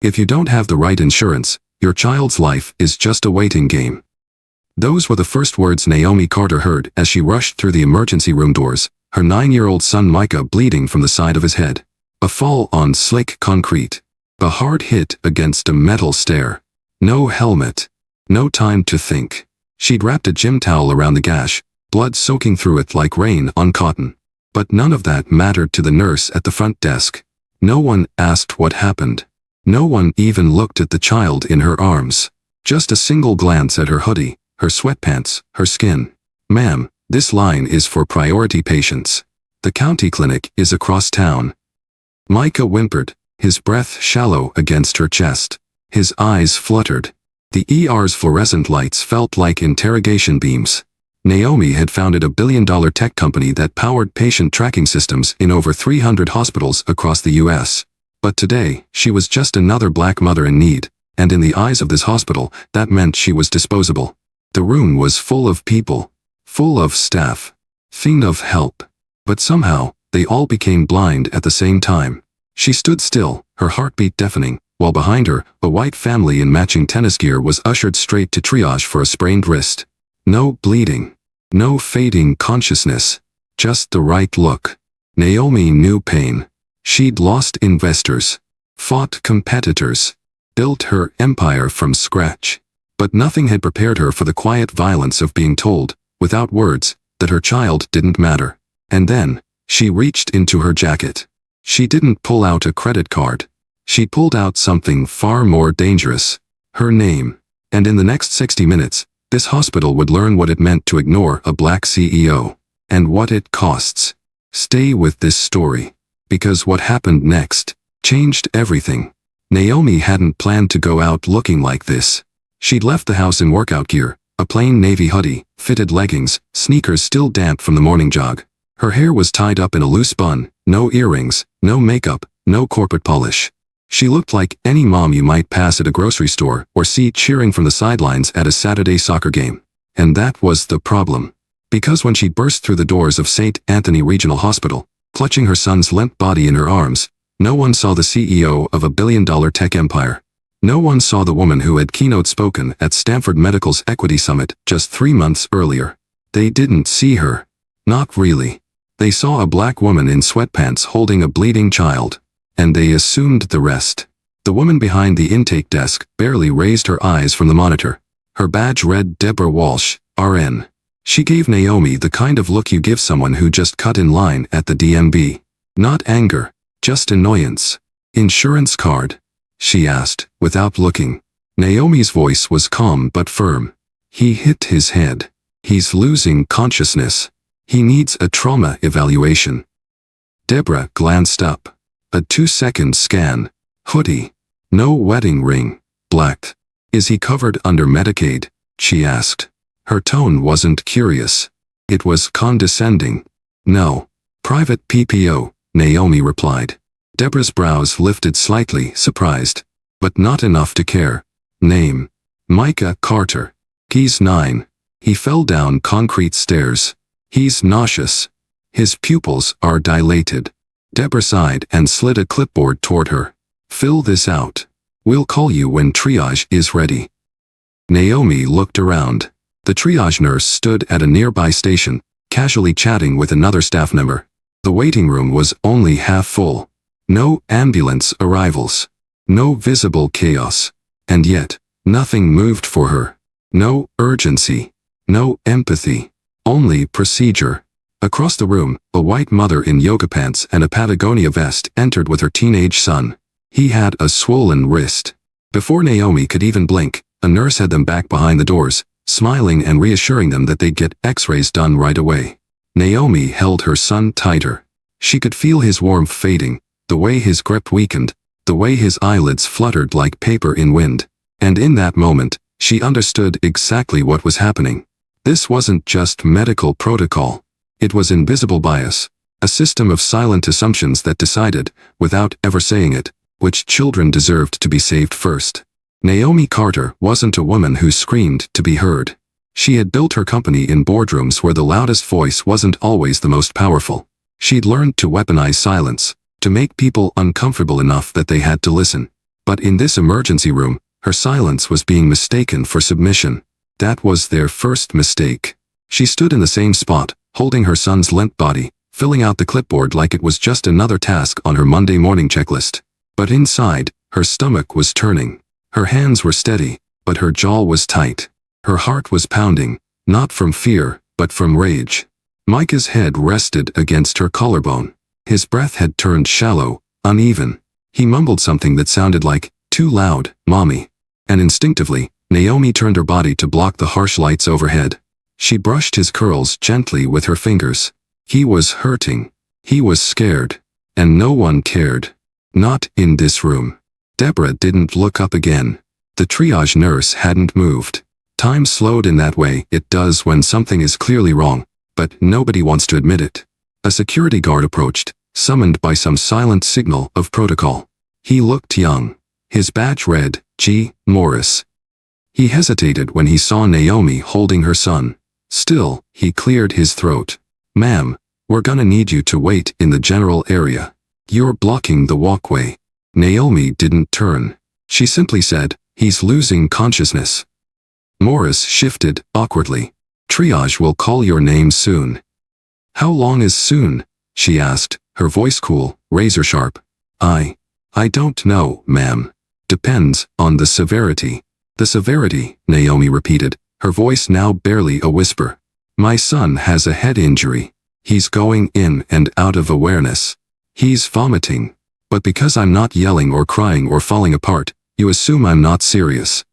If you don't have the right insurance, your child's life is just a waiting game. Those were the first words Naomi Carter heard as she rushed through the emergency room doors, her 9-year-old son Micah bleeding from the side of his head. A fall on slick concrete. A hard hit against a metal stair. No helmet. No time to think. She'd wrapped a gym towel around the gash, blood soaking through it like rain on cotton. But none of that mattered to the nurse at the front desk. No one asked what happened. No one even looked at the child in her arms. Just a single glance at her hoodie, her sweatpants, her skin. "Ma'am, this line is for priority patients. The county clinic is across town." Micah whimpered, his breath shallow against her chest. His eyes fluttered. The ER's fluorescent lights felt like interrogation beams. Naomi had founded a billion-dollar tech company that powered patient tracking systems in over 300 hospitals across the U.S. But today, she was just another black mother in need, and in the eyes of this hospital, that meant she was disposable. The room was full of people, full of staff, fiend of help. But somehow, they all became blind at the same time. She stood still, her heartbeat deafening, while behind her, a white family in matching tennis gear was ushered straight to triage for a sprained wrist. No bleeding. No fading consciousness. Just the right look. Naomi knew pain. She'd lost investors, fought competitors, built her empire from scratch. But nothing had prepared her for the quiet violence of being told, without words, that her child didn't matter. And then, she reached into her jacket. She didn't pull out a credit card. She pulled out something far more dangerous. Her name. And in the next 60 minutes, this hospital would learn what it meant to ignore a black CEO. And what it costs. Stay with this story. Because what happened next changed everything. Naomi hadn't planned to go out looking like this. She'd left the house in workout gear, a plain navy hoodie, fitted leggings, sneakers still damp from the morning jog. Her hair was tied up in a loose bun, no earrings, no makeup, no corporate polish. She looked like any mom you might pass at a grocery store or see cheering from the sidelines at a Saturday soccer game. And that was the problem. Because when she burst through the doors of St. Anthony Regional Hospital, clutching her son's limp body in her arms, no one saw the CEO of a billion-dollar tech empire. No one saw the woman who had keynote spoken at Stanford Medical's Equity Summit just 3 months earlier. They didn't see her. Not really. They saw a black woman in sweatpants holding a bleeding child. And they assumed the rest. The woman behind the intake desk barely raised her eyes from the monitor. Her badge read Deborah Walsh, RN. She gave Naomi the kind of look you give someone who just cut in line at the DMV. Not anger, just annoyance. "Insurance card?" she asked, without looking. Naomi's voice was calm but firm. "He hit his head. He's losing consciousness. He needs a trauma evaluation." Deborah glanced up. A 2-second scan. Hoodie. No wedding ring. Black. "Is he covered under Medicaid?" she asked. Her tone wasn't curious. It was condescending. "No. Private PPO," Naomi replied. Deborah's brows lifted slightly, surprised. But not enough to care. "Name. Micah Carter. He's 9. He fell down concrete stairs. He's nauseous. His pupils are dilated." Deborah sighed and slid a clipboard toward her. "Fill this out. We'll call you when triage is ready." Naomi looked around. The triage nurse stood at a nearby station, casually chatting with another staff member. The waiting room was only half full. No ambulance arrivals. No visible chaos. And yet, nothing moved for her. No urgency. No empathy. Only procedure. Across the room, a white mother in yoga pants and a Patagonia vest entered with her teenage son. He had a swollen wrist. Before Naomi could even blink, a nurse had them back behind the doors, smiling and reassuring them that they'd get x-rays done right away. Naomi held her son tighter. She could feel his warmth fading, the way his grip weakened, the way his eyelids fluttered like paper in wind. And in that moment, she understood exactly what was happening. This wasn't just medical protocol. It was invisible bias, a system of silent assumptions that decided, without ever saying it, which children deserved to be saved first. Naomi Carter wasn't a woman who screamed to be heard. She had built her company in boardrooms where the loudest voice wasn't always the most powerful. She'd learned to weaponize silence, to make people uncomfortable enough that they had to listen. But in this emergency room, her silence was being mistaken for submission. That was their first mistake. She stood in the same spot, holding her son's limp body, filling out the clipboard like it was just another task on her Monday morning checklist. But inside, her stomach was turning. Her hands were steady, but her jaw was tight. Her heart was pounding, not from fear, but from rage. Micah's head rested against her collarbone. His breath had turned shallow, uneven. He mumbled something that sounded like, "Too loud, Mommy." And instinctively, Naomi turned her body to block the harsh lights overhead. She brushed his curls gently with her fingers. He was hurting. He was scared. And no one cared. Not in this room. Deborah didn't look up again. The triage nurse hadn't moved. Time slowed in that way it does when something is clearly wrong, but nobody wants to admit it. A security guard approached, summoned by some silent signal of protocol. He looked young. His badge read, G. Morris. He hesitated when he saw Naomi holding her son. Still, he cleared his throat. "Ma'am, we're gonna need you to wait in the general area. You're blocking the walkway." Naomi didn't turn. She simply said, "He's losing consciousness." Morris shifted awkwardly. "Triage will call your name soon." "How long is soon?" she asked, her voice cool, razor sharp. I don't know, ma'am. Depends on the severity." "The severity," Naomi repeated, her voice now barely a whisper. "My son has a head injury. He's going in and out of awareness. He's vomiting. But because I'm not yelling or crying or falling apart, you assume I'm not serious."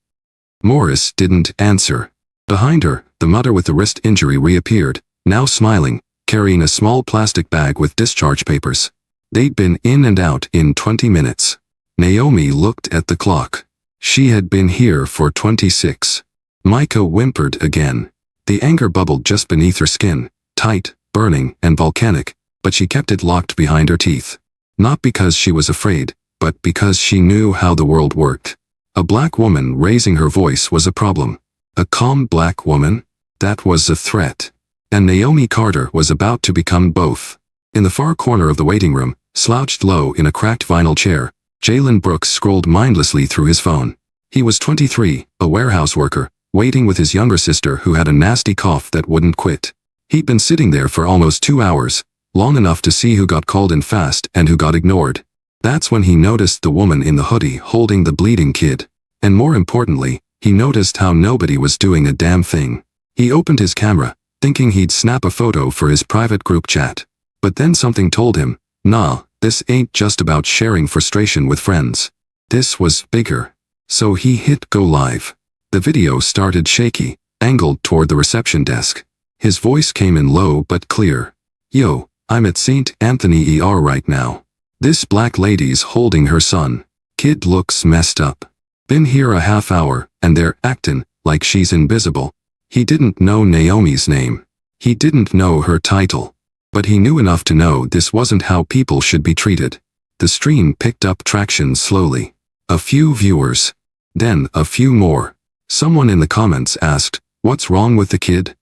Morris didn't answer. Behind her, the mother with the wrist injury reappeared, now smiling, carrying a small plastic bag with discharge papers. They'd been in and out in 20 minutes. Naomi looked at the clock. She had been here for 26. Micah whimpered again. The anger bubbled just beneath her skin, tight, burning, and volcanic, but she kept it locked behind her teeth. Not because she was afraid, but because she knew how the world worked. A black woman raising her voice was a problem. A calm black woman? That was a threat. And Naomi Carter was about to become both. In the far corner of the waiting room, slouched low in a cracked vinyl chair, Jalen Brooks scrolled mindlessly through his phone. He was 23, a warehouse worker, waiting with his younger sister who had a nasty cough that wouldn't quit. He'd been sitting there for almost 2 hours, long enough to see who got called in fast and who got ignored. That's when he noticed the woman in the hoodie holding the bleeding kid. And more importantly, he noticed how nobody was doing a damn thing. He opened his camera, thinking he'd snap a photo for his private group chat. But then something told him, nah, this ain't just about sharing frustration with friends. This was bigger. So he hit go live. The video started shaky, angled toward the reception desk. His voice came in low but clear. "Yo, I'm at St. Anthony ER right now. This black lady's holding her son. Kid looks messed up. Been here a half hour, and they're actin' like she's invisible." He didn't know Naomi's name. He didn't know her title. But he knew enough to know this wasn't how people should be treated. The stream picked up traction slowly. A few viewers. Then a few more. Someone in the comments asked, "What's wrong with the kid?"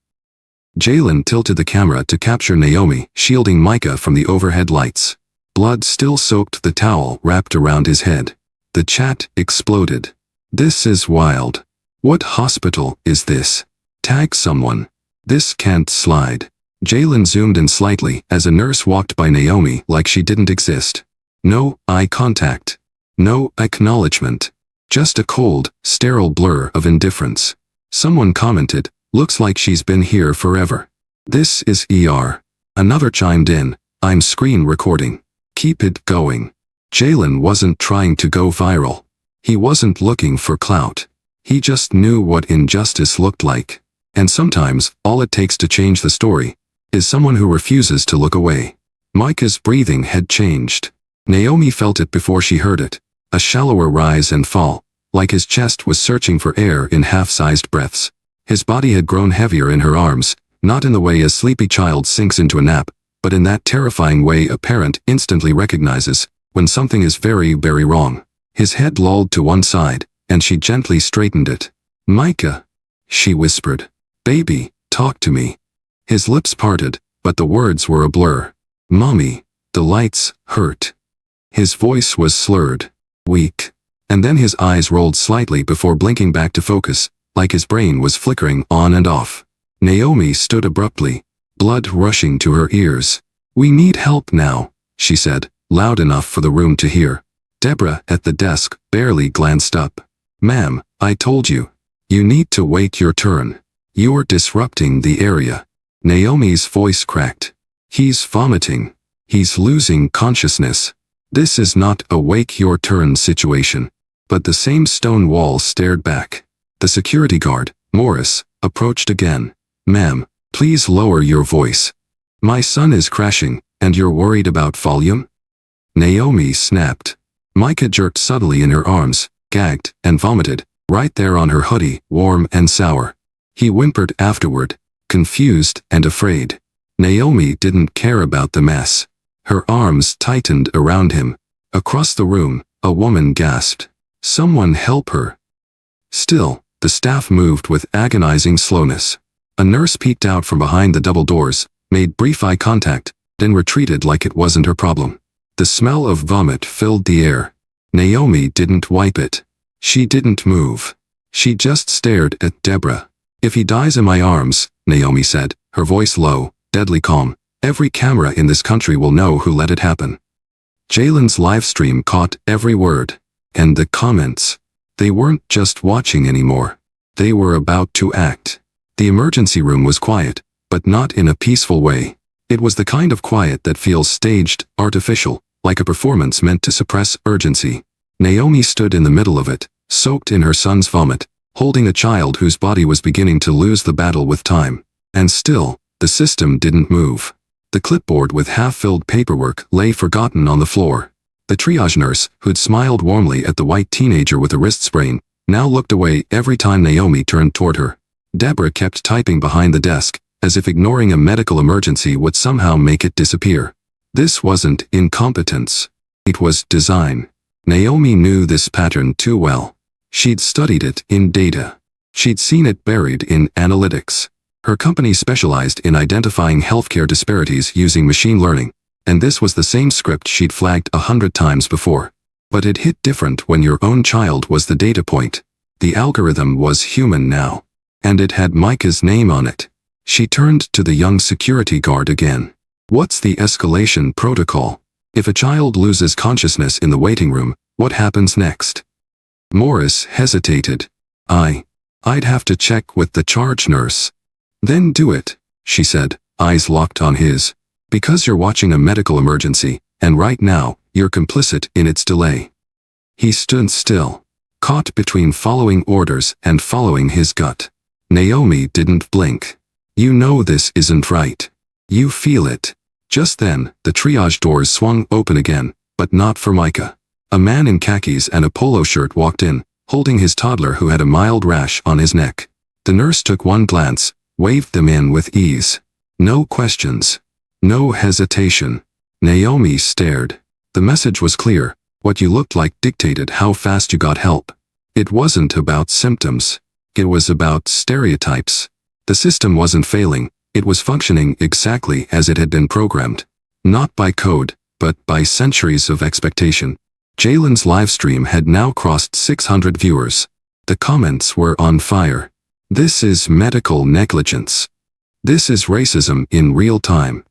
Jalen tilted the camera to capture Naomi, shielding Micah from the overhead lights. Blood still soaked the towel wrapped around his head. The chat exploded. "This is wild. What hospital is this? Tag someone. This can't slide." Jalen zoomed in slightly as a nurse walked by Naomi like she didn't exist. No eye contact. No acknowledgement. Just a cold, sterile blur of indifference. Someone commented, "Looks like she's been here forever." "This is ER." Another chimed in, "I'm screen recording. Keep it going." Jalen wasn't trying to go viral. He wasn't looking for clout. He just knew what injustice looked like. And sometimes, all it takes to change the story is someone who refuses to look away. Micah's breathing had changed. Naomi felt it before she heard it, a shallower rise and fall, like his chest was searching for air in half-sized breaths. His body had grown heavier in her arms, not in the way a sleepy child sinks into a nap, but in that terrifying way a parent instantly recognizes when something is very, very wrong. His head lolled to one side, and she gently straightened it. "Micah," she whispered. "Baby, talk to me." His lips parted, but the words were a blur. "Mommy, the lights hurt." His voice was slurred, weak. And then his eyes rolled slightly before blinking back to focus, like his brain was flickering on and off. Naomi stood abruptly, blood rushing to her ears. "We need help now," she said, loud enough for the room to hear. Deborah, at the desk, barely glanced up. "Ma'am, I told you. You need to wait your turn. You're disrupting the area." Naomi's voice cracked. "He's vomiting. He's losing consciousness. This is not a wait your turn situation." But the same stone wall stared back. The security guard, Morris, approached again. "Ma'am, please lower your voice. My son is crashing, and you're worried about volume?" Naomi snapped. Micah jerked subtly in her arms, gagged, and vomited, right there on her hoodie, warm and sour. He whimpered afterward, confused and afraid. Naomi didn't care about the mess. Her arms tightened around him. Across the room, a woman gasped. "Someone help her." Still, the staff moved with agonizing slowness. A nurse peeked out from behind the double doors, made brief eye contact, then retreated like it wasn't her problem. The smell of vomit filled the air. Naomi didn't wipe it. She didn't move. She just stared at Deborah. "If he dies in my arms," Naomi said, her voice low, deadly calm, "every camera in this country will know who let it happen." Jalen's live stream caught every word. And the comments. They weren't just watching anymore. They were about to act. The emergency room was quiet, but not in a peaceful way. It was the kind of quiet that feels staged, artificial, like a performance meant to suppress urgency. Naomi stood in the middle of it, soaked in her son's vomit, holding a child whose body was beginning to lose the battle with time. And still, the system didn't move. The clipboard with half-filled paperwork lay forgotten on the floor. The triage nurse, who'd smiled warmly at the white teenager with a wrist sprain, now looked away every time Naomi turned toward her. Deborah kept typing behind the desk, as if ignoring a medical emergency would somehow make it disappear. This wasn't incompetence. It was design. Naomi knew this pattern too well. She'd studied it in data. She'd seen it buried in analytics. Her company specialized in identifying healthcare disparities using machine learning, and this was the same script she'd flagged 100 times before. But it hit different when your own child was the data point. The algorithm was human now. And it had Micah's name on it. She turned to the young security guard again. "What's the escalation protocol? If a child loses consciousness in the waiting room, what happens next?" Morris hesitated. I'd have to check with the charge nurse." "Then do it," she said, eyes locked on his. "Because you're watching a medical emergency, and right now, you're complicit in its delay." He stood still, caught between following orders and following his gut. Naomi didn't blink. "You know this isn't right. You feel it." Just then, the triage doors swung open again, but not for Micah. A man in khakis and a polo shirt walked in, holding his toddler who had a mild rash on his neck. The nurse took one glance, waved them in with ease. No questions. No hesitation. Naomi stared. The message was clear. What you looked like dictated how fast you got help. It wasn't about symptoms. It was about stereotypes. The system wasn't failing, it was functioning exactly as it had been programmed. Not by code, but by centuries of expectation. Jalen's livestream had now crossed 600 viewers. The comments were on fire. "This is medical negligence. This is racism in real time."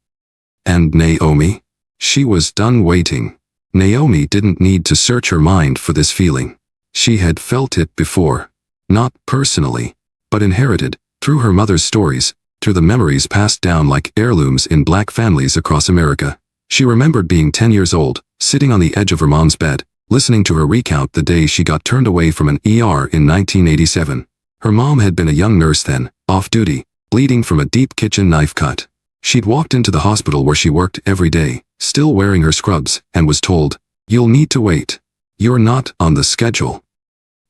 And Naomi? She was done waiting. Naomi didn't need to search her mind for this feeling. She had felt it before. Not personally, but inherited, through her mother's stories, through the memories passed down like heirlooms in black families across America. She remembered being 10 years old, sitting on the edge of her mom's bed, listening to her recount the day she got turned away from an ER in 1987. Her mom had been a young nurse then, off-duty, bleeding from a deep kitchen knife cut. She'd walked into the hospital where she worked every day, still wearing her scrubs, and was told, "You'll need to wait. You're not on the schedule."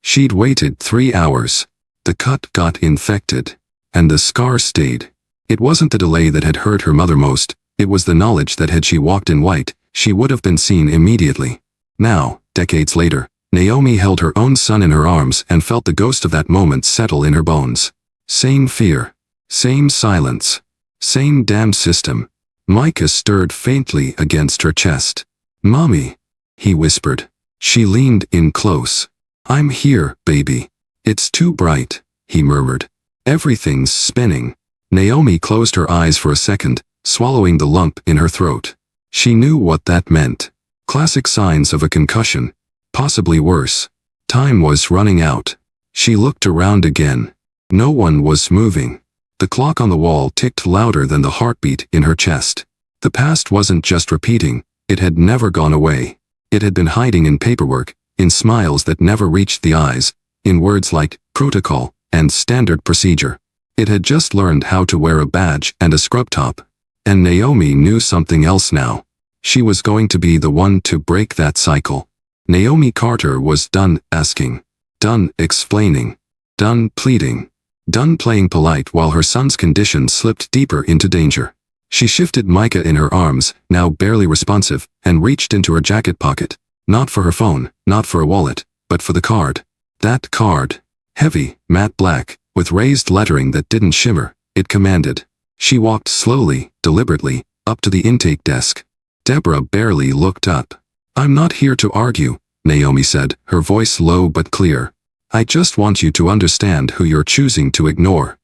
She'd waited 3 hours. The cut got infected. And the scar stayed. It wasn't the delay that had hurt her mother most, it was the knowledge that had she walked in white, she would have been seen immediately. Now, decades later, Naomi held her own son in her arms and felt the ghost of that moment settle in her bones. Same fear. Same silence. Same damn system. Micah stirred faintly against her chest. "Mommy," he whispered. She leaned in close. I'm here, baby. It's too bright, he murmured. Everything's spinning. Naomi closed her eyes for a second, swallowing the lump in her throat. She knew what that meant. Classic signs of a concussion. Possibly worse. Time was running out. She looked around again. No one was moving. The clock on the wall ticked louder than the heartbeat in her chest. The past wasn't just repeating, it had never gone away. It had been hiding in paperwork, in smiles that never reached the eyes, in words like protocol and standard procedure. It had just learned how to wear a badge and a scrub top. And Naomi knew something else now. She was going to be the one to break that cycle. Naomi Carter was done asking, done explaining, done pleading, done playing polite while her son's condition slipped deeper into danger. She shifted Micah in her arms, now barely responsive, and reached into her jacket pocket. Not for her phone, not for a wallet, but for the card. That card. Heavy, matte black, with raised lettering that didn't shimmer, it commanded. She walked slowly, deliberately, up to the intake desk. Deborah barely looked up. I'm not here to argue, Naomi said, her voice low but clear. I just want you to understand who you're choosing to ignore.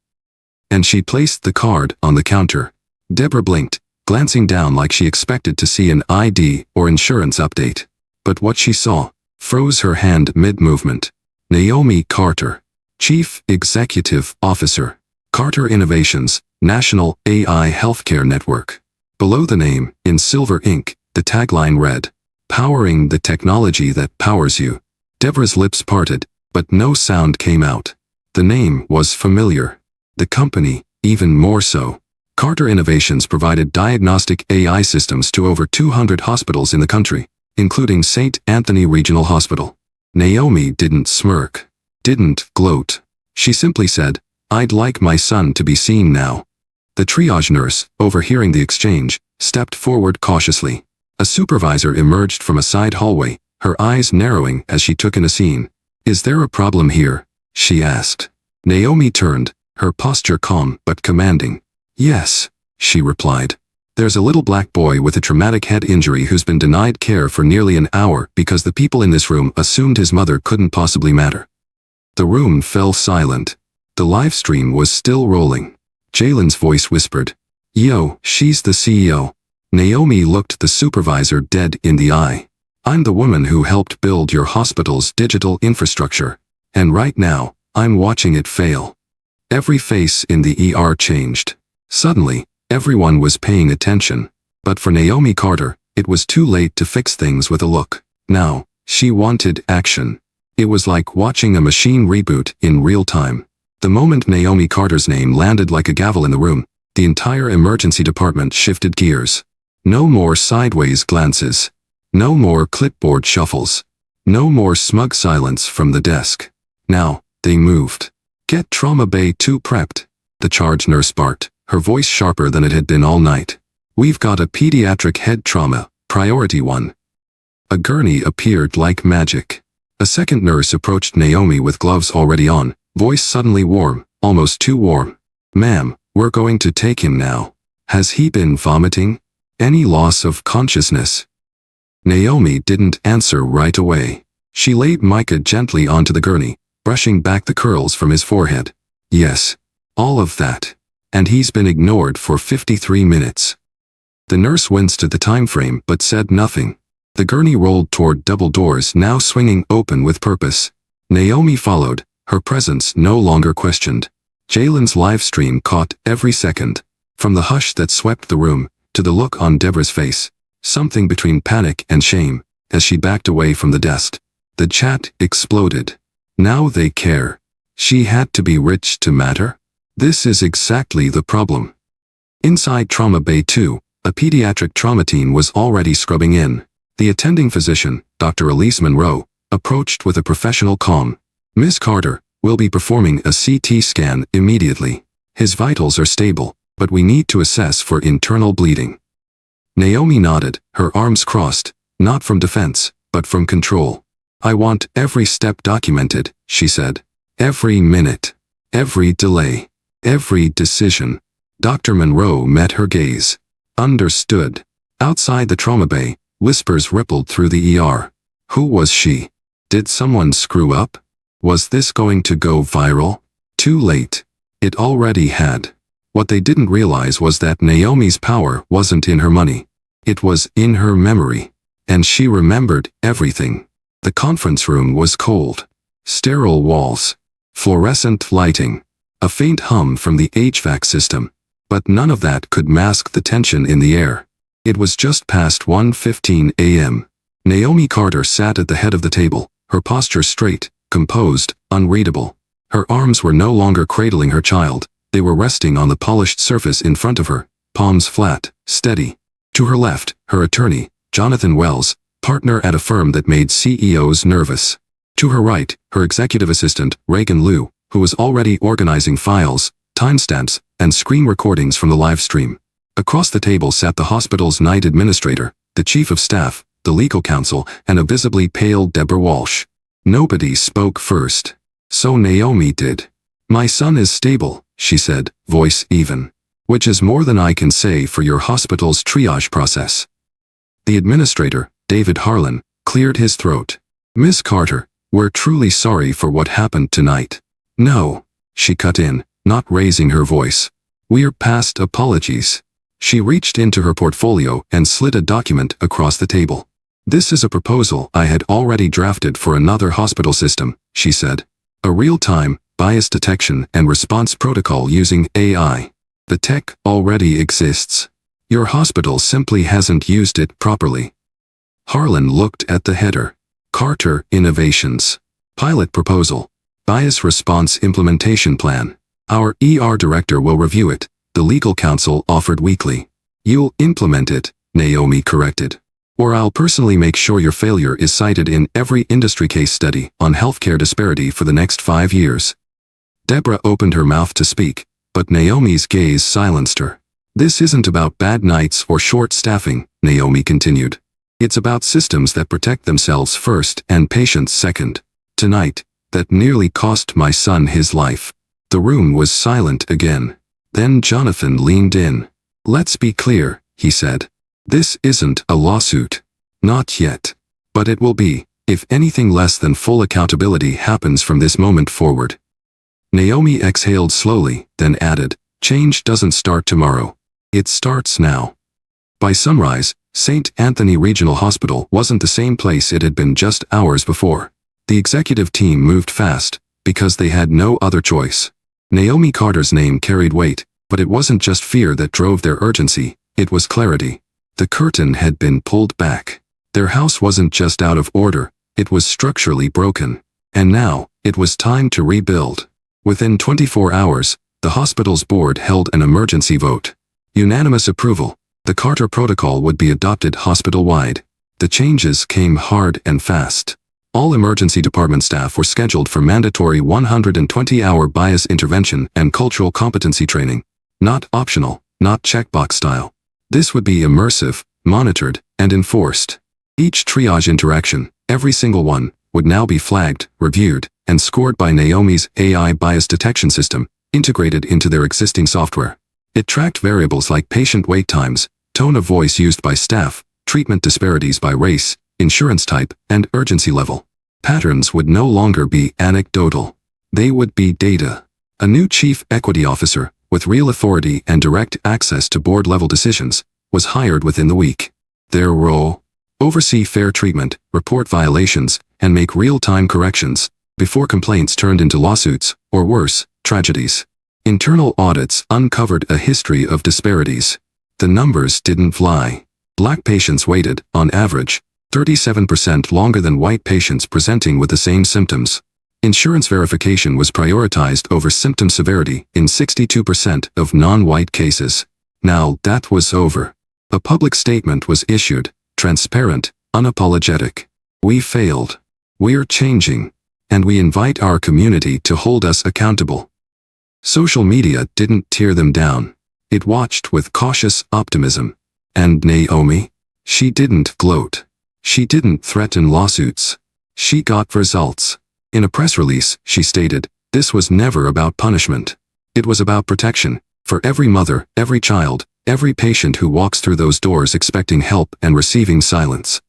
And she placed the card on the counter. Deborah blinked, glancing down like she expected to see an ID or insurance update. But what she saw froze her hand mid-movement. Naomi Carter, Chief Executive Officer, Carter Innovations, National AI Healthcare Network. Below the name, in silver ink, the tagline read, Powering the technology that powers you. Deborah's lips parted, but no sound came out. The name was familiar. The company, even more so. Carter Innovations provided diagnostic AI systems to over 200 hospitals in the country, including St. Anthony Regional Hospital. Naomi didn't smirk, didn't gloat. She simply said, I'd like my son to be seen now. The triage nurse, overhearing the exchange, stepped forward cautiously. A supervisor emerged from a side hallway, her eyes narrowing as she took in the scene. Is there a problem here? She asked. Naomi turned, her posture calm but commanding. Yes, she replied. There's a little black boy with a traumatic head injury who's been denied care for nearly an hour because the people in this room assumed his mother couldn't possibly matter. The room fell silent. The live stream was still rolling. Jalen's voice whispered, Yo, she's the CEO. Naomi looked the supervisor dead in the eye. I'm the woman who helped build your hospital's digital infrastructure. And right now, I'm watching it fail. Every face in the ER changed. Suddenly, everyone was paying attention. But for Naomi Carter, it was too late to fix things with a look. Now, she wanted action. It was like watching a machine reboot in real time. The moment Naomi Carter's name landed like a gavel in the room, the entire emergency department shifted gears. No more sideways glances. No more clipboard shuffles. No more smug silence from the desk. Now, they moved. Get Trauma Bay 2 prepped, the charge nurse barked, her voice sharper than it had been all night. We've got a pediatric head trauma, priority 1. A gurney appeared like magic. A second nurse approached Naomi with gloves already on, voice suddenly warm, almost too warm. Ma'am, we're going to take him now. Has he been vomiting? Any loss of consciousness? Naomi didn't answer right away. She laid Micah gently onto the gurney, brushing back the curls from his forehead. Yes, all of that. And he's been ignored for 53 minutes. The nurse winced at the time frame but said nothing. The gurney rolled toward double doors now swinging open with purpose. Naomi followed, her presence no longer questioned. Jalen's live stream caught every second. From the hush that swept the room, to the look on Deborah's face. Something between panic and shame, as she backed away from the desk. The chat exploded. Now they care. She had to be rich to matter? This is exactly the problem. Inside Trauma Bay 2, a pediatric trauma team was already scrubbing in. The attending physician, Dr. Elise Monroe, approached with a professional calm. Ms. Carter, we'll be performing a CT scan immediately. His vitals are stable, but we need to assess for internal bleeding. Naomi nodded, her arms crossed, not from defense, but from control. I want every step documented, she said. Every minute. Every delay. Every decision. Dr. Monroe met her gaze. Understood. Outside the trauma bay, whispers rippled through the ER. Who was she? Did someone screw up? Was this going to go viral? Too late. It already had. What they didn't realize was that Naomi's power wasn't in her money. It was in her memory. And she remembered everything. The conference room was cold. Sterile walls. Fluorescent lighting. A faint hum from the HVAC system. But none of that could mask the tension in the air. It was just past 1:15 a.m. Naomi Carter sat at the head of the table, her posture straight, composed, unreadable. Her arms were no longer cradling her child, they were resting on the polished surface in front of her, palms flat, steady. To her left, her attorney, Jonathan Wells, partner at a firm that made CEOs nervous. To her right, her executive assistant, Reagan Liu, who was already organizing files, timestamps, and screen recordings from the live stream. Across the table sat the hospital's night administrator, the chief of staff, the legal counsel, and a visibly pale Deborah Walsh. Nobody spoke first. So Naomi did. "My son is stable," she said, voice even. "Which is more than I can say for your hospital's triage process." The administrator, David Harlan, cleared his throat. "Miss Carter, we're truly sorry for what happened tonight." "No," she cut in, not raising her voice. "We're past apologies." She reached into her portfolio and slid a document across the table. "This is a proposal I had already drafted for another hospital system," she said. "A real-time, bias detection and response protocol using AI. The tech already exists. Your hospital simply hasn't used it properly." Harlan looked at the header. Carter Innovations. Pilot Proposal. Bias Response Implementation Plan. "Our ER director will review it," the legal counsel offered weakly. "You'll implement it," Naomi corrected. "Or I'll personally make sure your failure is cited in every industry case study on healthcare disparity for the next 5 years." Deborah opened her mouth to speak, but Naomi's gaze silenced her. "This isn't about bad nights or short staffing," Naomi continued. "It's about systems that protect themselves first and patients second. Tonight, that nearly cost my son his life." The room was silent again. Then Jonathan leaned in. "Let's be clear," he said. "This isn't a lawsuit. Not yet. But it will be, if anything less than full accountability happens from this moment forward." Naomi exhaled slowly, then added, "Change doesn't start tomorrow. It starts now." By sunrise, St. Anthony Regional Hospital wasn't the same place it had been just hours before. The executive team moved fast, because they had no other choice. Naomi Carter's name carried weight, but it wasn't just fear that drove their urgency, it was clarity. The curtain had been pulled back. Their house wasn't just out of order, it was structurally broken. And now, it was time to rebuild. Within 24 hours, the hospital's board held an emergency vote. Unanimous approval. The Carter Protocol would be adopted hospital-wide. The changes came hard and fast. All emergency department staff were scheduled for mandatory 120-hour bias intervention and cultural competency training. Not optional, not checkbox style. This would be immersive, monitored, and enforced. Each triage interaction, every single one, would now be flagged, reviewed, and scored by Naomi's AI bias detection system, integrated into their existing software. It tracked variables like patient wait times, tone of voice used by staff, treatment disparities by race, insurance type, and urgency level. Patterns would no longer be anecdotal. They would be data. A new chief equity officer, with real authority and direct access to board-level decisions, was hired within the week. Their role? Oversee fair treatment, report violations, and make real-time corrections, before complaints turned into lawsuits, or worse, tragedies. Internal audits uncovered a history of disparities. The numbers didn't lie. Black patients waited, on average, 37% longer than white patients presenting with the same symptoms. Insurance verification was prioritized over symptom severity in 62% of non-white cases. Now that was over. A public statement was issued, transparent, unapologetic. "We failed. We're changing. And we invite our community to hold us accountable." Social media didn't tear them down. It watched with cautious optimism. And Naomi? She didn't gloat. She didn't threaten lawsuits. She got results. In a press release, she stated, "This was never about punishment. It was about protection, for every mother, every child, every patient who walks through those doors expecting help and receiving silence."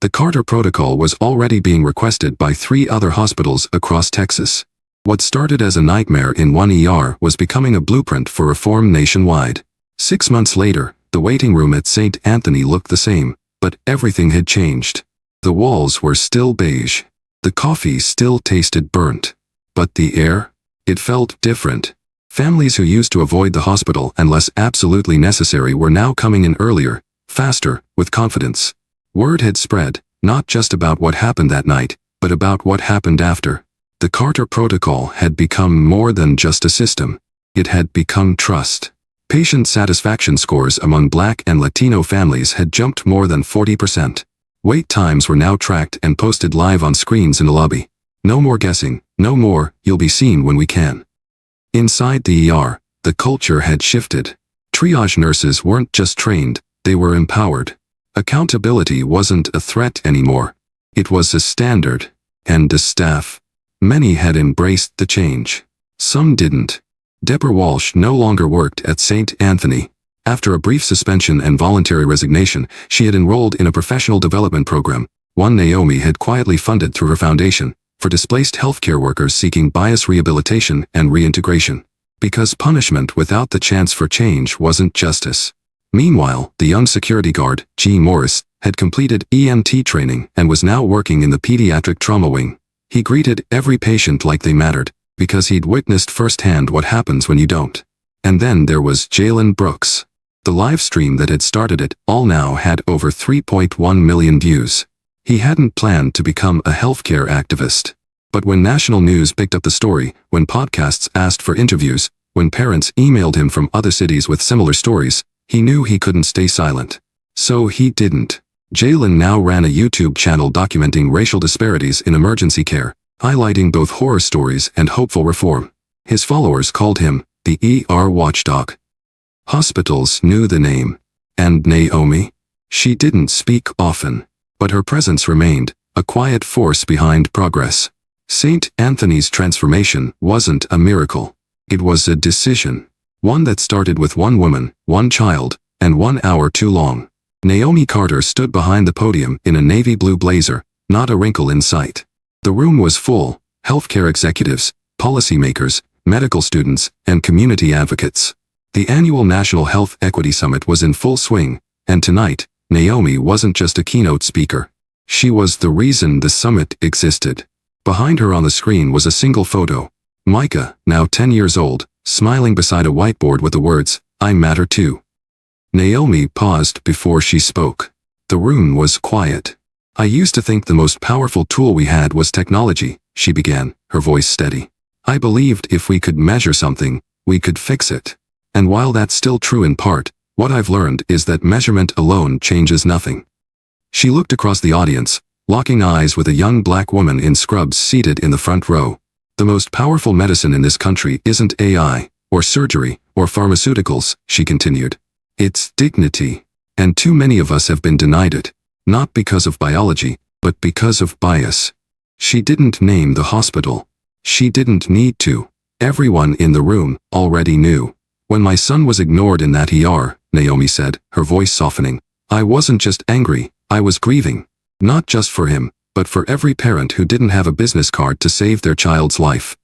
The Carter Protocol was already being requested by 3 other hospitals across Texas. What started as a nightmare in one ER was becoming a blueprint for reform nationwide. 6 months later, the waiting room at St. Anthony looked the same, but everything had changed. The walls were still beige. The coffee still tasted burnt. But the air? It felt different. Families who used to avoid the hospital unless absolutely necessary were now coming in earlier, faster, with confidence. Word had spread, not just about what happened that night, but about what happened after. The Carter Protocol had become more than just a system. It had become trust. Patient satisfaction scores among Black and Latino families had jumped more than 40%. Wait times were now tracked and posted live on screens in the lobby. No more guessing, no more, you'll be seen when we can. Inside the ER, the culture had shifted. Triage nurses weren't just trained, they were empowered. Accountability wasn't a threat anymore. It was a standard. And the staff. Many had embraced the change. Some didn't. Deborah Walsh no longer worked at St. Anthony. After a brief suspension and voluntary resignation, she had enrolled in a professional development program, one Naomi had quietly funded through her foundation, for displaced healthcare workers seeking bias rehabilitation and reintegration. Because punishment without the chance for change wasn't justice. Meanwhile, the young security guard, G. Morris, had completed EMT training and was now working in the pediatric trauma wing. He greeted every patient like they mattered, because he'd witnessed firsthand what happens when you don't. And then there was Jalen Brooks. The live stream that had started it all now had over 3.1 million views. He hadn't planned to become a healthcare activist. But when national news picked up the story, when podcasts asked for interviews, when parents emailed him from other cities with similar stories, he knew he couldn't stay silent. So he didn't. Jalen now ran a YouTube channel documenting racial disparities in emergency care, highlighting both horror stories and hopeful reform. His followers called him the ER watchdog. Hospitals knew the name. And Naomi? She didn't speak often, but her presence remained, a quiet force behind progress. St. Anthony's transformation wasn't a miracle. It was a decision. One that started with one woman, one child, and 1 hour too long. Naomi Carter stood behind the podium in a navy blue blazer, not a wrinkle in sight. The room was full, healthcare executives, policymakers, medical students, and community advocates. The annual National Health Equity Summit was in full swing, and tonight, Naomi wasn't just a keynote speaker. She was the reason the summit existed. Behind her on the screen was a single photo. Micah, now 10 years old, smiling beside a whiteboard with the words, "I matter too." Naomi paused before she spoke. The room was quiet. "I used to think the most powerful tool we had was technology," she began, her voice steady. "I believed if we could measure something, we could fix it. And while that's still true in part, what I've learned is that measurement alone changes nothing." She looked across the audience, locking eyes with a young Black woman in scrubs seated in the front row. "The most powerful medicine in this country isn't AI, or surgery, or pharmaceuticals," she continued. "It's dignity. And too many of us have been denied it, not because of biology, but because of bias." She didn't name the hospital. She didn't need to. Everyone in the room already knew. "When my son was ignored in that ER," Naomi said, her voice softening, "I wasn't just angry, I was grieving. Not just for him, but for every parent who didn't have a business card to save their child's life."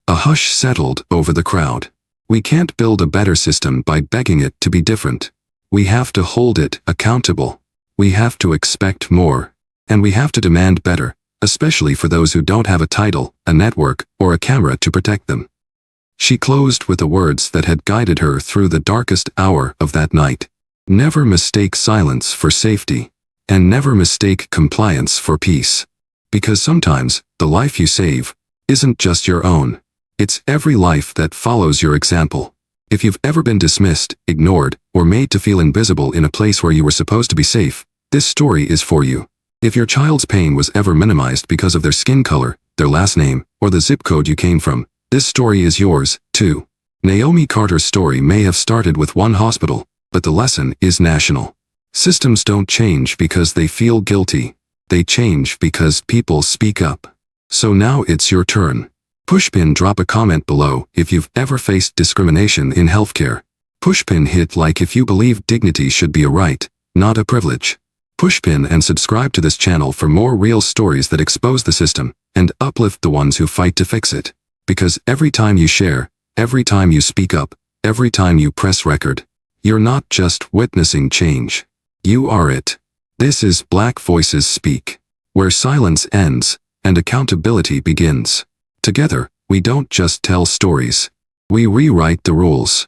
A hush settled over the crowd. We can't build a better system by begging it to be different. We have to hold it accountable. We have to expect more. And we have to demand better, especially for those who don't have a title, a network, or a camera to protect them. She closed with the words that had guided her through the darkest hour of that night. Never mistake silence for safety. And never mistake compliance for peace. Because sometimes, the life you save isn't just your own. It's every life that follows your example. If you've ever been dismissed, ignored, or made to feel invisible in a place where you were supposed to be safe, this story is for you. If your child's pain was ever minimized because of their skin color, their last name, or the zip code you came from, this story is yours, too. Naomi Carter's story may have started with one hospital, but the lesson is national. Systems don't change because they feel guilty. They change because people speak up. So now it's your turn. Pushpin, drop a comment below if you've ever faced discrimination in healthcare. Pushpin, hit like if you believe dignity should be a right, not a privilege. Push pin and subscribe to this channel for more real stories that expose the system and uplift the ones who fight to fix it. Because every time you share, every time you speak up, every time you press record, you're not just witnessing change. You are it. This is Black Voices Speak, where silence ends and accountability begins. Together, we don't just tell stories. We rewrite the rules.